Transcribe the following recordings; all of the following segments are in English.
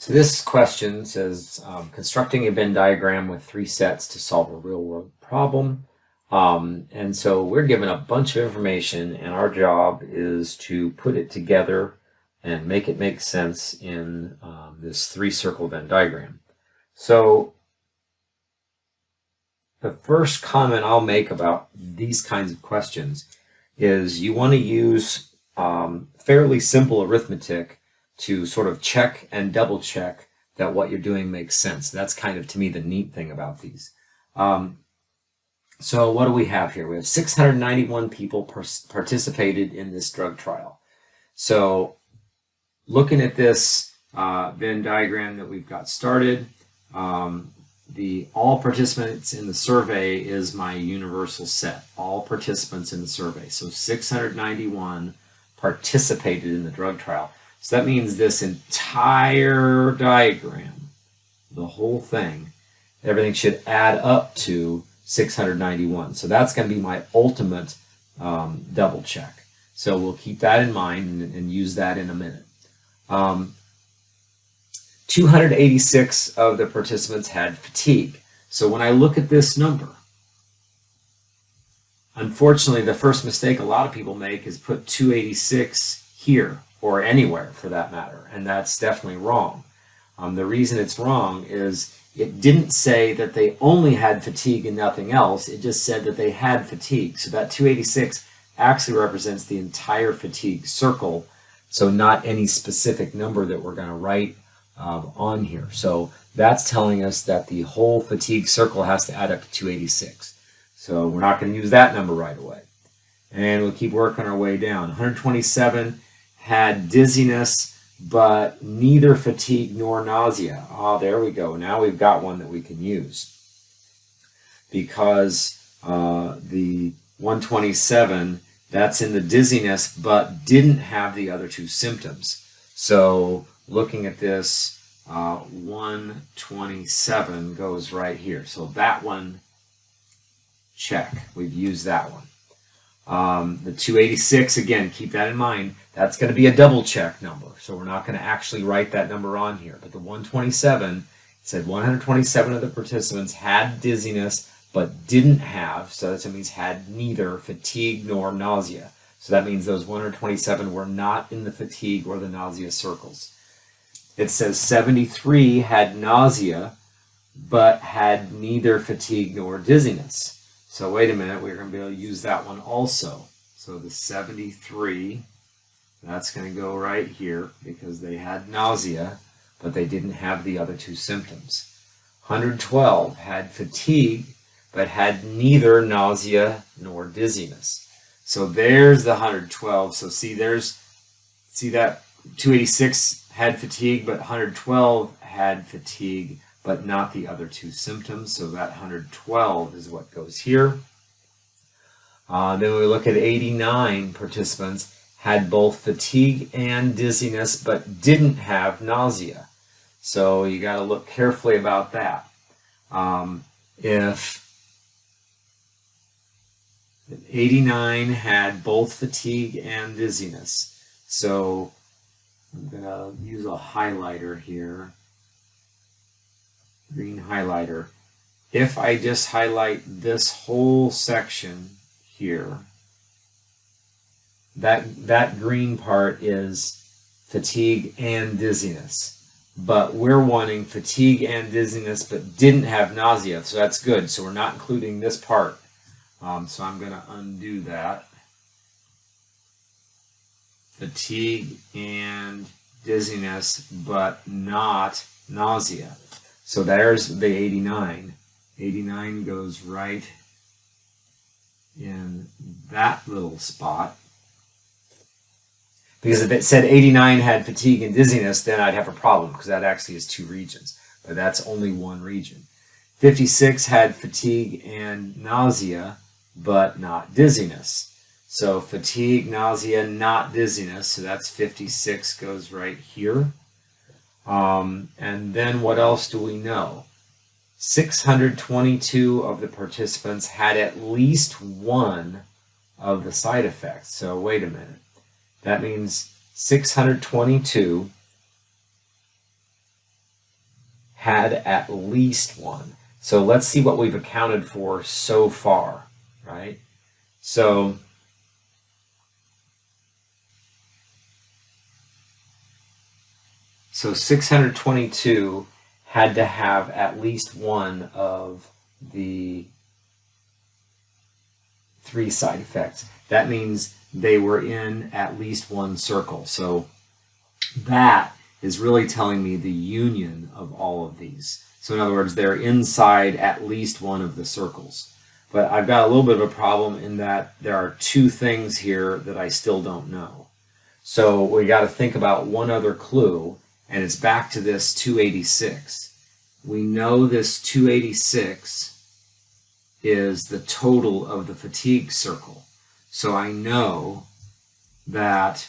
So this question says, constructing a Venn diagram with 3 sets to solve a real-world problem. And so we're given a bunch of information, and our job is to put it together and make it make sense in this 3-circle Venn diagram. So the first comment I'll make about these kinds of questions is you want to use fairly simple arithmetic to sort of check and double check that what you're doing makes sense. That's kind of, to me, the neat thing about these. So what do we have here? We have 691 people participated in this drug trial. So looking at this Venn diagram that we've got started, the all participants in the survey is my universal set. All participants in the survey. So 691 participated in the drug trial. So that means this entire diagram, the whole thing, everything should add up to 691. So that's going to be my ultimate double check. So we'll keep that in mind and use that in a minute. 286 of the participants had fatigue. So when I look at this number, unfortunately, the first mistake a lot of people make is put 286 here, or anywhere for that matter, and that's definitely wrong. The reason it's wrong is it didn't say that they only had fatigue and nothing else. It just said that they had fatigue. So that 286 actually represents the entire fatigue circle, so not any specific number that we're going to write on here. So that's telling us that the whole fatigue circle has to add up to 286. So we're not going to use that number right away. And we'll keep working our way down. 127 had dizziness, but neither fatigue nor nausea. Oh, there we go. Now we've got one that we can use. Because the 127, that's in the dizziness, but didn't have the other 2 symptoms. So looking at this, 127 goes right here. So that one, check. We've used that one. The 286, again, keep that in mind. That's going to be a double check number. So we're not going to actually write that number on here. But the 127, it said 127 of the participants had dizziness, but didn't have, so that means had neither fatigue nor nausea. So that means those 127 were not in the fatigue or the nausea circles. It says 73 had nausea, but had neither fatigue nor dizziness. So wait a minute, we're going to be able to use that one also. So the 73, that's going to go right here because they had nausea, but they didn't have the other 2 symptoms. 112 had fatigue, but had neither nausea nor dizziness. So there's the 112. So see that 286 had fatigue, but 112 had fatigue, but not the other 2 symptoms. So that 112 is what goes here. Then we look at 89 participants had both fatigue and dizziness, but didn't have nausea. So you got to look carefully about that. If 89 had both fatigue and dizziness, so I'm going to use a highlighter here. Green highlighter. If I just highlight this whole section here, that green part is fatigue and dizziness. But we're wanting fatigue and dizziness, but didn't have nausea, so that's good. So we're not including this part. So I'm going to undo that. Fatigue and dizziness, but not nausea. So there's the 89. 89 goes right in that little spot. Because if it said 89 had fatigue and dizziness, then I'd have a problem because that actually is 2 regions. But that's only 1 region. 56 had fatigue and nausea, but not dizziness. So fatigue, nausea, not dizziness. So that's 56 goes right here. And then what else do we know? 622 of the participants had at least one of the side effects. So wait a minute. That means 622 had at least one. So let's see what we've accounted for so far, right? So So 622 had to have at least one of the three side effects. That means they were in at least one circle. So that is really telling me the union of all of these. So in other words, they're inside at least one of the circles. But I've got a little bit of a problem in that there are two things here that I still don't know. So we got to think about one other clue, and it's back to this 286. We know this 286 is the total of the fatigue circle. So I know that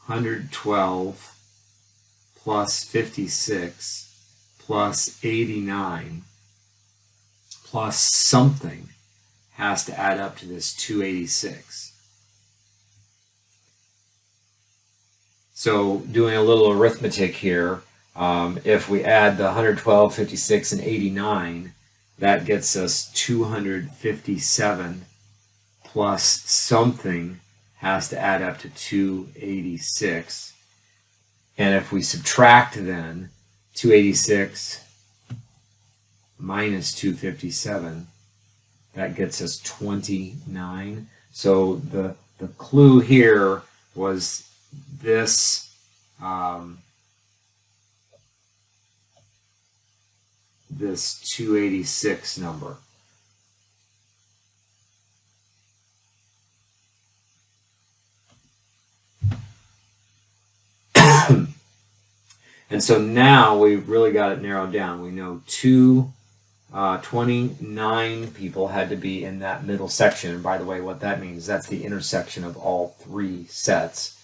112 plus 56 plus 89 plus something has to add up to this 286. So doing a little arithmetic here, if we add the 112, 56, and 89, that gets us 257 plus something has to add up to 286. And if we subtract then 286 minus 257, that gets us 29. So the clue here was this this 286 number. And so now we've really got it narrowed down. We know 29 people had to be in that middle section. And by the way, what that means, that's the intersection of all three sets.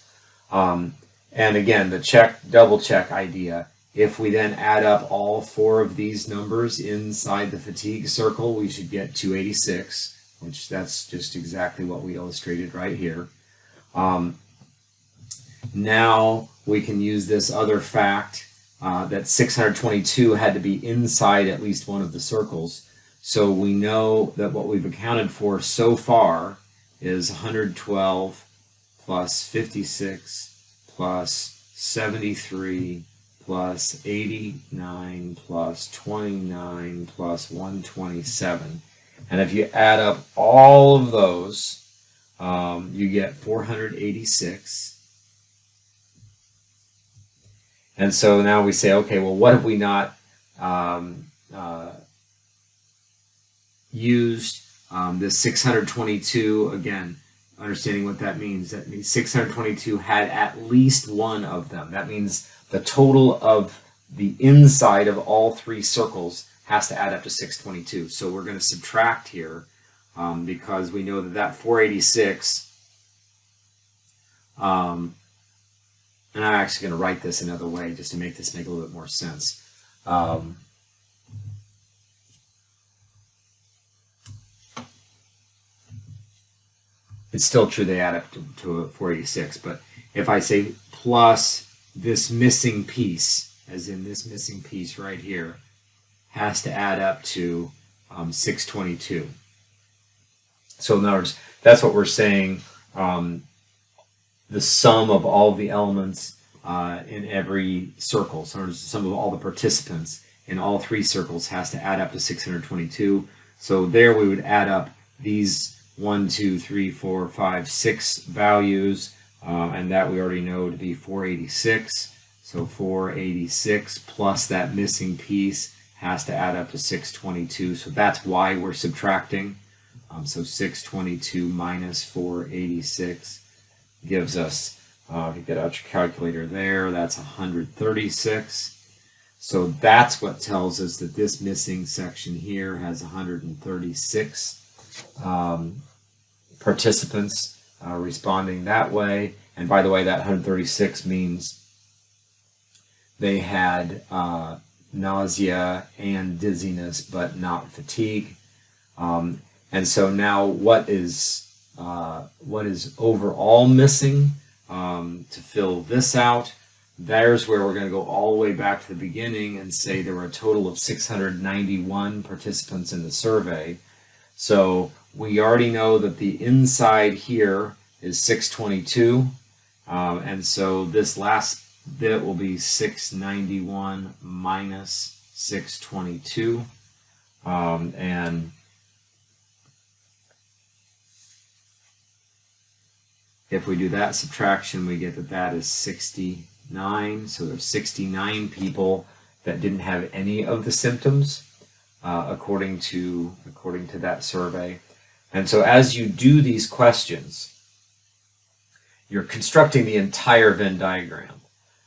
And again, the double check idea, if we then add up all four of these numbers inside the fatigue circle, we should get 286, which that's just exactly what we illustrated right here. Now we can use this other fact that 622 had to be inside at least one of the circles. So we know that what we've accounted for so far is 112 plus 56 plus 73 plus 89 plus 29 plus 127. And if you add up all of those, you get 486. And so now we say, okay, well, what have we not used? This 622, again, understanding what that means. That means 622 had at least one of them. That means the total of the inside of all three circles has to add up to 622. So we're going to subtract here because we know that 486, and I'm actually going to write this another way just to make this make a little bit more sense. It's still true they add up to 486, but if I say plus this missing piece, as in this missing piece right here, has to add up to 622. So in other words, that's what we're saying. The sum of all the elements in every circle, so the sum of all the participants in all three circles has to add up to 622. So there we would add up these 1, 2, 3, 4, 5, 6 values, and that we already know to be 486. So 486 plus that missing piece has to add up to 622. So that's why we're subtracting. So 622 minus 486 gives us, if you get out your calculator there, that's 136. So that's what tells us that this missing section here has 136 participants responding that way. And by the way, that 136 means they had nausea and dizziness, but not fatigue. And so now what is overall missing to fill this out? there's where we're going to go all the way back to the beginning and say there were a total of 691 participants in the survey. So we already know that the inside here is 622, and so this last bit will be 691 minus 622, and if we do that subtraction, we get that that is 69. So there's 69 people that didn't have any of the symptoms, according to that survey. And so as you do these questions, you're constructing the entire Venn diagram.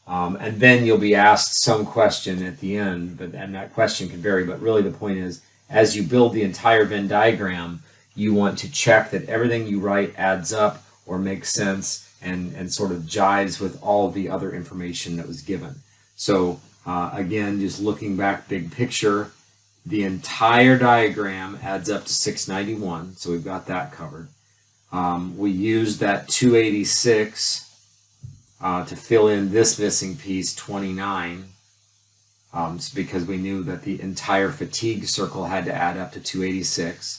And then you'll be asked some question at the end, and that question can vary, but really the point is, as you build the entire Venn diagram, you want to check that everything you write adds up or makes sense and sort of jives with all of the other information that was given. So again, just looking back big picture, the entire diagram adds up to 691, so we've got that covered. We used that 286 to fill in this missing piece, 29, because we knew that the entire fatigue circle had to add up to 286.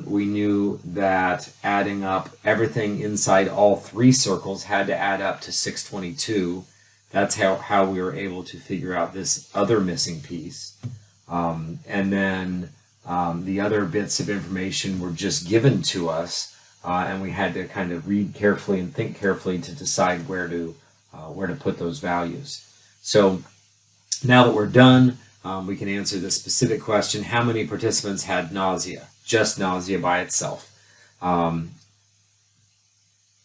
We knew that adding up everything inside all three circles had to add up to 622. That's how we were able to figure out this other missing piece. And then the other bits of information were just given to us, and we had to kind of read carefully and think carefully to decide where to put those values. So now that we're done, we can answer the specific question: how many participants had nausea? Just nausea by itself. And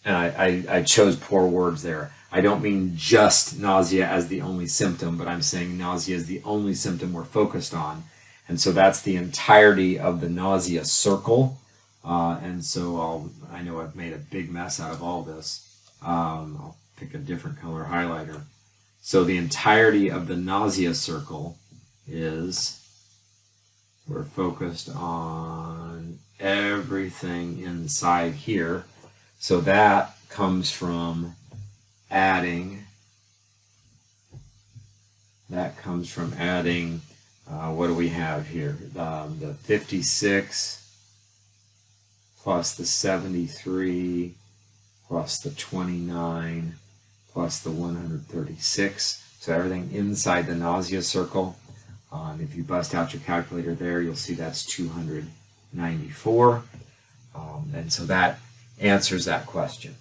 I chose poor words there. I don't mean just nausea as the only symptom, but I'm saying nausea is the only symptom we're focused on. And so that's the entirety of the nausea circle. And so I know I've made a big mess out of all this. I'll pick a different color highlighter. So the entirety of the nausea circle is, we're focused on everything inside here. So that comes from adding, what do we have here? The 56 plus the 73 plus the 29 plus the 136. So everything inside the nausea circle. If you bust out your calculator there, you'll see that's 294. And so that answers that question.